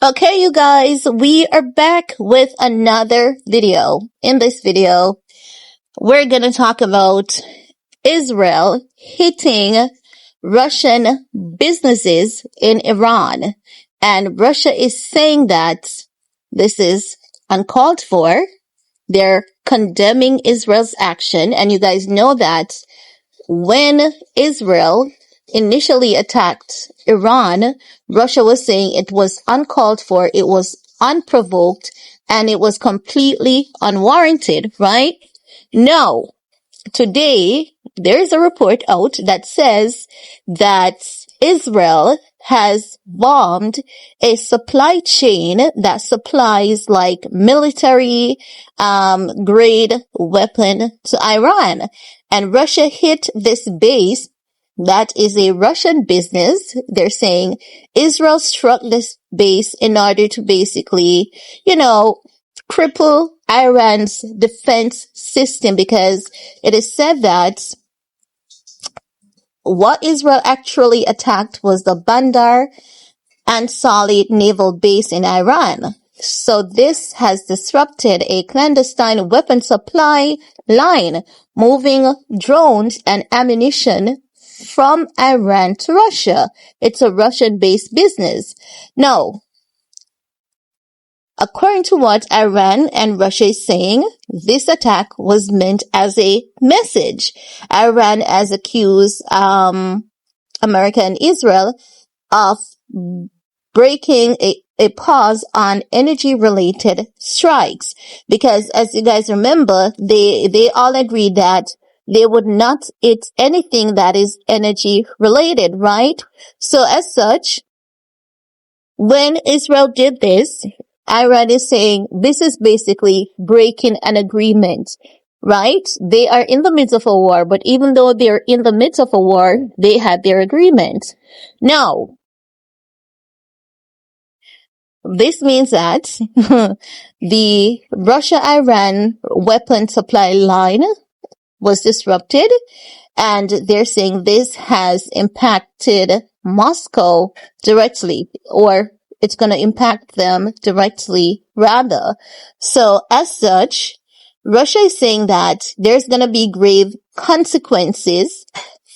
Okay, you guys, we are back with another video. In this video, we're gonna talk about Israel hitting Russian businesses in Iran. And Russia is saying that this is uncalled for. They're condemning Israel's action. And you guys know that when Israel initially attacked Iran, Russia was saying it was uncalled for, it was unprovoked, and it was completely unwarranted, right? No. Today, there's a report out that says that Israel has bombed a supply chain that supplies like military grade weapon to Iran. And Russia hit this base that is a Russian business. They're saying Israel struck this base in order to basically, cripple Iran's defense system, because it is said that what Israel actually attacked was the Bandar and Solid naval base in Iran. So this has disrupted a clandestine weapon supply line, moving drones and ammunition from Iran to Russia. It's a Russian-based business. Now, according to what Iran and Russia is saying, this attack was meant as a message. Iran has accused America and Israel of breaking a pause on energy-related strikes, because as you guys remember, they all agreed that they would not eat anything that is energy-related, right? So as such, when Israel did this, Iran is saying this is basically breaking an agreement, right? They are in the midst of a war, but even though they're in the midst of a war, they had their agreement. Now, this means that the Russia-Iran weapon supply line was disrupted, and they're saying this has impacted Moscow directly, or it's going to impact them directly, rather. So as such, Russia is saying that there's going to be grave consequences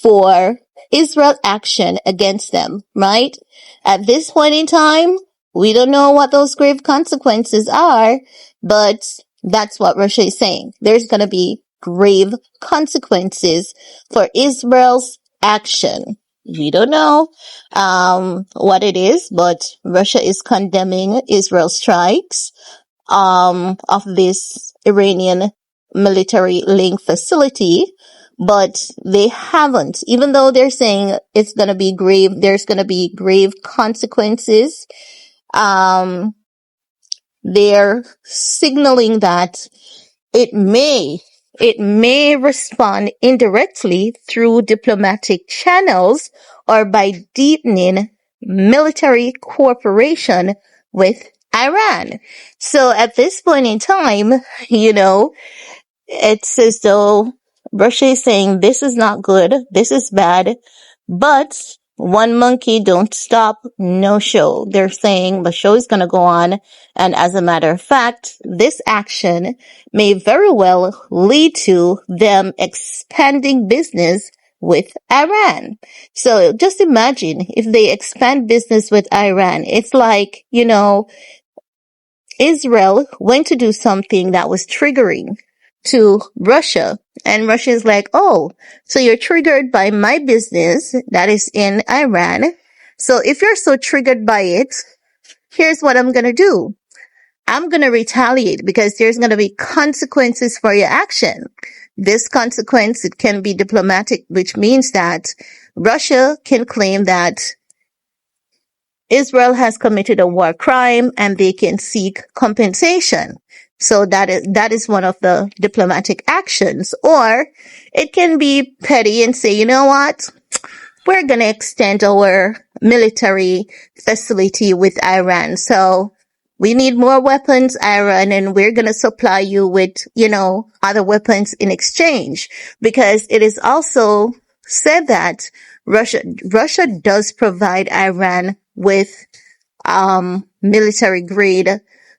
for Israel action against them, right? At this point in time, we don't know what those grave consequences are, but that's what Russia is saying. There's going to be grave consequences for Israel's action. We don't know what it is, but Russia is condemning Israel's strikes of this Iranian military link facility, but they haven't. Even though they're saying it's going to be grave, there's going to be grave consequences. They're signaling that it may respond indirectly through diplomatic channels or by deepening military cooperation with Iran. So at this point in time, it's as though Russia is saying this is not good, this is bad, but one monkey don't stop, no show. They're saying the show is going to go on. And as a matter of fact, this action may very well lead to them expanding business with Iran. So just imagine if they expand business with Iran. It's like, Israel went to do something that was triggering to Russia, and Russia is like, oh, so you're triggered by my business that is in Iran. So if you're so triggered by it, here's what I'm going to do. I'm going to retaliate, because there's going to be consequences for your action. This consequence, it can be diplomatic, which means that Russia can claim that Israel has committed a war crime and they can seek compensation. So that is one of the diplomatic actions. Or it can be petty and say, you know what? We're going to extend our military facility with Iran. So we need more weapons, Iran, and we're going to supply you with, other weapons in exchange. Because it is also said that Russia does provide Iran with military grade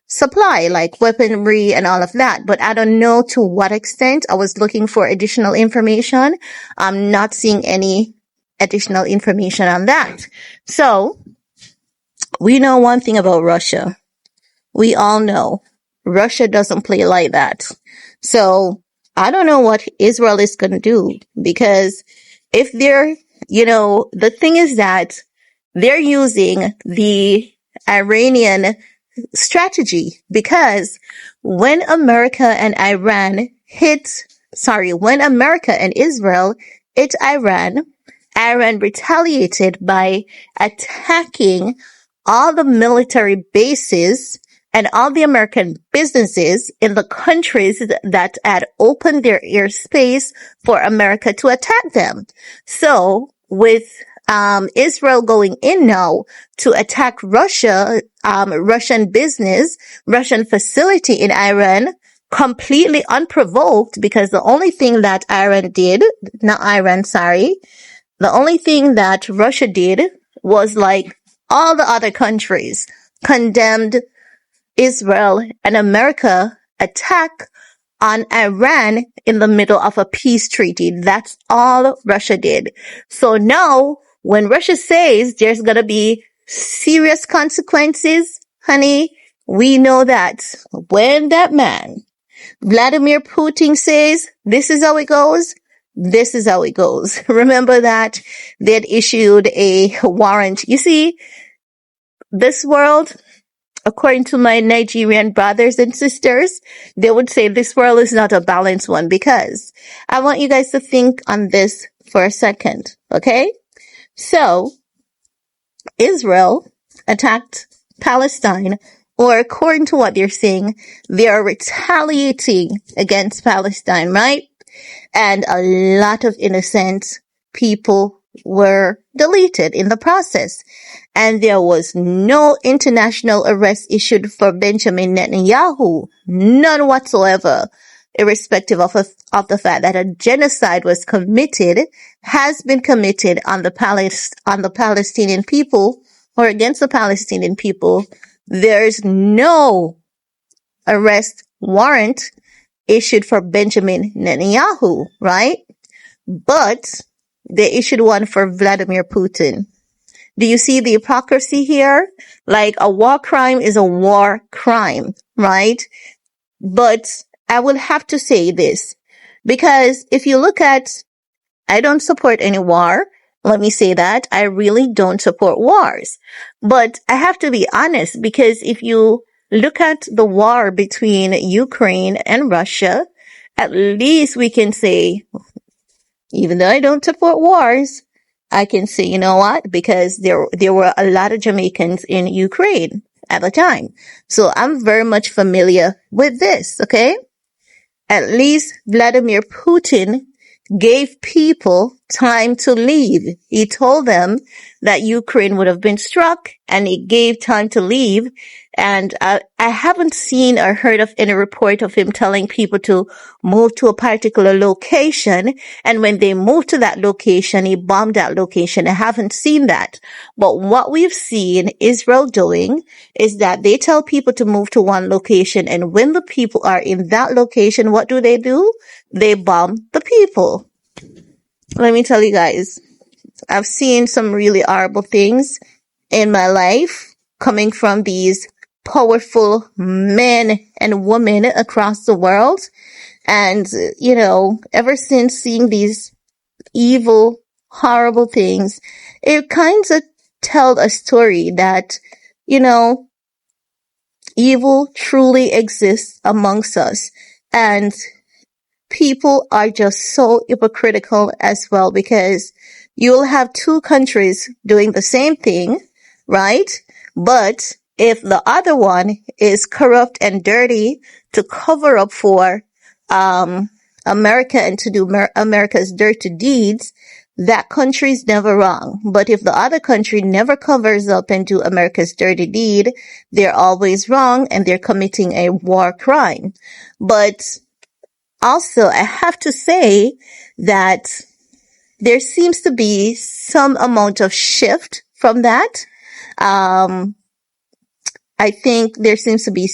supply, like weaponry and all of that. But I don't know to what extent. I was looking for additional information. I'm not seeing any additional information on that. So we know one thing about Russia. We all know Russia doesn't play like that. So I don't know what Israel is going to do, because if they're, the thing is that they're using the Iranian strategy, because when America and Israel hit Iran retaliated by attacking all the military bases and all the American businesses in the countries that had opened their airspace for America to attack them. So with Israel going in now to attack Russia, Russian facility in Iran, completely unprovoked, because the only thing that the only thing that Russia did was, like all the other countries, condemned Israel and America attack on Iran in the middle of a peace treaty. That's all Russia did. So now, when Russia says there's gonna be serious consequences, honey, we know that when that man, Vladimir Putin, says this is how it goes, this is how it goes. Remember that they had issued a warrant. You see, this world, according to my Nigerian brothers and sisters, they would say this world is not a balanced one, because I want you guys to think on this for a second, okay? So, Israel attacked Palestine, or according to what they're saying, they are retaliating against Palestine, right? And a lot of innocent people were deleted in the process. And there was no international arrest issued for Benjamin Netanyahu. None whatsoever. Irrespective of the fact that a genocide has been committed on the Palestinian people, or against the Palestinian people. There's no arrest warrant issued for Benjamin Netanyahu, right? But they issued one for Vladimir Putin. Do you see the hypocrisy here? Like, a war crime is a war crime, right? But I will have to say this, because if you look at, I don't support any war. Let me say that. I really don't support wars. But I have to be honest, because if you look at the war between Ukraine and Russia, at least we can say, even though I don't support wars, I can say, you know what? Because there were a lot of Jamaicans in Ukraine at the time. So I'm very much familiar with this, okay? At least Vladimir Putin gave people time to leave. He told them that Ukraine would have been struck, and he gave time to leave. And I haven't seen or heard of any report of him telling people to move to a particular location. And when they moved to that location, he bombed that location. I haven't seen that. But what we've seen Israel doing is that they tell people to move to one location. And when the people are in that location, what do? They bomb the people. Let me tell you guys, I've seen some really horrible things in my life coming from these powerful men and women across the world. And, ever since seeing these evil, horrible things, it kind of tells a story that, evil truly exists amongst us. And people are just so hypocritical as well, because you'll have two countries doing the same thing, right? But if the other one is corrupt and dirty to cover up for America and to do America's dirty deeds, that country is never wrong. But if the other country never covers up and do America's dirty deed, they're always wrong, and they're committing a war crime. But also, I have to say that there seems to be some amount of shift from that. I think there seems to be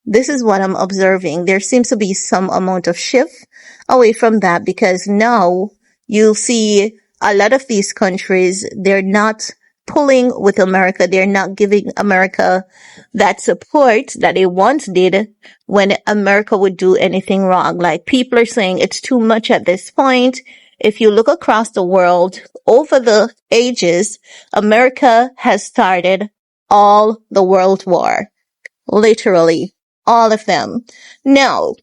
this is what I'm observing. There seems to be some amount of shift away from that, because now you see a lot of these countries, they're not pulling with America. They're not giving America that support that they once did when America would do anything wrong. Like, people are saying it's too much at this point. If you look across the world over the ages, America has started all the world war. Literally, all of them. Now,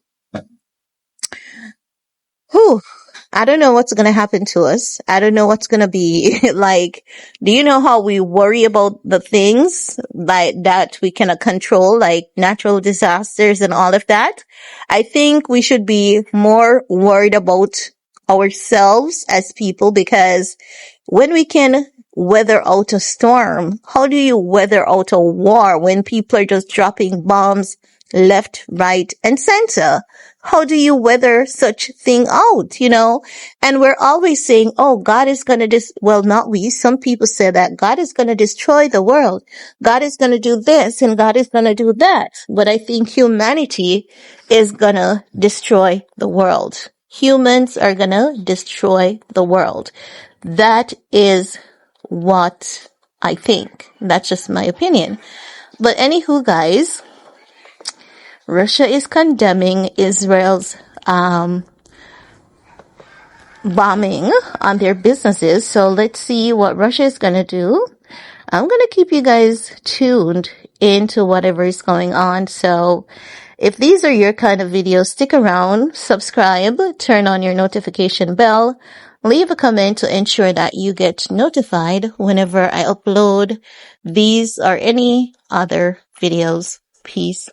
I don't know what's going to happen to us. I don't know what's going to be like. Do you know how we worry about the things like that we cannot control, like natural disasters and all of that? I think we should be more worried about ourselves as people, because when we can weather out a storm, how do you weather out a war when people are just dropping bombs left, right, and center? How do you weather such thing out, And we're always saying, oh, God is going to well, not we. Some people say that God is going to destroy the world. God is going to do this and God is going to do that. But I think humanity is going to destroy the world. Humans are going to destroy the world. That is what I think. That's just my opinion. But anywho, guys, Russia is condemning Israel's bombing on their businesses. So let's see what Russia is going to do. I'm going to keep you guys tuned into whatever is going on. So if these are your kind of videos, stick around, subscribe, turn on your notification bell, leave a comment to ensure that you get notified whenever I upload these or any other videos. Peace.